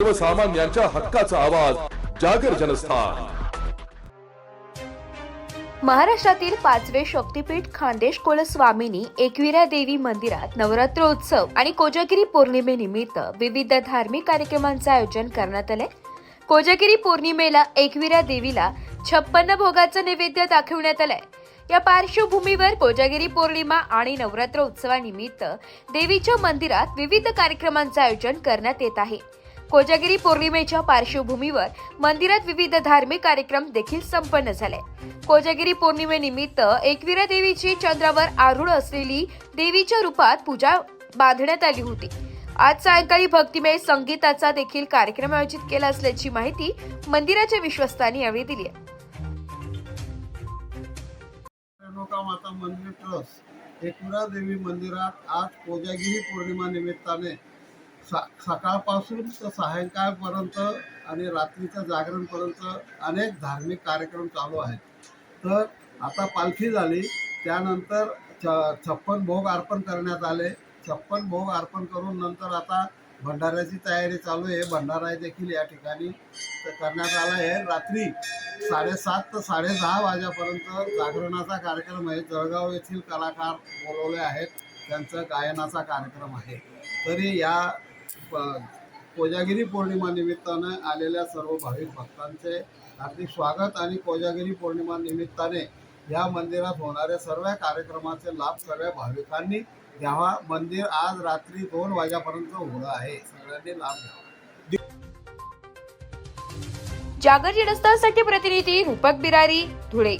सर्वसामान्यांच्या हक्काचा आवाज जागर जनस्थान। महाराष्ट्रातील 5वे शक्तीपीठ खानदेश कुलस्वामिनी एकविरा देवी मंदिरात नवरात्रोत्सव आणि कोजागिरी पौर्णिमेनिमित्त विविध धार्मिक कार्यक्रमांचे आयोजन करण्यात आले। कोजागिरी पौर्णिमेला एकविरा देवीला 56 भोगाचं नैवेद्य दाखवण्यात आलंय। या पार्श्वभूमीवर कोजागिरी पौर्णिमा आणि नवरात्र उत्सवानिमित्त देवीच्या मंदिरात विविध कार्यक्रमांचे आयोजन करण्यात येत आहे। कोजागिरी पौर्णिमेच्या पार्श्वभूमीवर मंदिरात विविध धार्मिक कार्यक्रम देखील संपन्न झाले। कोजागिरी पौर्णिमेनिमित्त एकविरा देवीची चंद्रावर आरूढ असलेली देवीच्या रूपात पूजा बांधण्यात आली होती। आज सायंकाळी भक्तिमय संगीताचा देखील कार्यक्रम आयोजित केला असल्याची माहिती मंदिराच्या विश्वस्तांनी यावेळी दिली आहे। रेणुका माता मंदिर ट्रस्ट एकविरा देवी मंदिरात आज कोजागिरी पौर्णिमा निमित्ताने सकाळपासून तर सायंकाळपर्यंत आणि रात्रीच्या जागरणपर्यंत अनेक धार्मिक कार्यक्रम चालू आहेत। तर आता पालखी झाली, त्यानंतर 56 भोग अर्पण करण्यात आले। 56 भोग अर्पण करून नंतर आता भंडाऱ्याची तयारी चालू आहे। भंडारा देखील या ठिकाणी करण्यात आला आहे। रात्री 7:30 ते 10:30 वाजेपर्यंत जागरणाचा कार्यक्रम आहे। जळगाव येथील कलाकार बोलवले आहेत, त्यांचा गायनाचा कार्यक्रम आहे। तरी या कोजागिरी पौर्णिमा निमित्ताने आलेल्या सर्व भाविक भक्तांचे हार्दिक स्वागत आणि कोजागिरी पौर्णिमा निमित्ताने या मंदिरात होणाऱ्या सर्व कार्यक्रमाचे लाभ सर्व भाविकांनी घ्यावा। मंदिर आज रात्री 2 वाजेपर्यंत उघडं आहे, सगळ्यांनी लाभ घ्यावा। जागर जनस्थानसाठी प्रतिनिधी रूपक बिरारी, धुळे।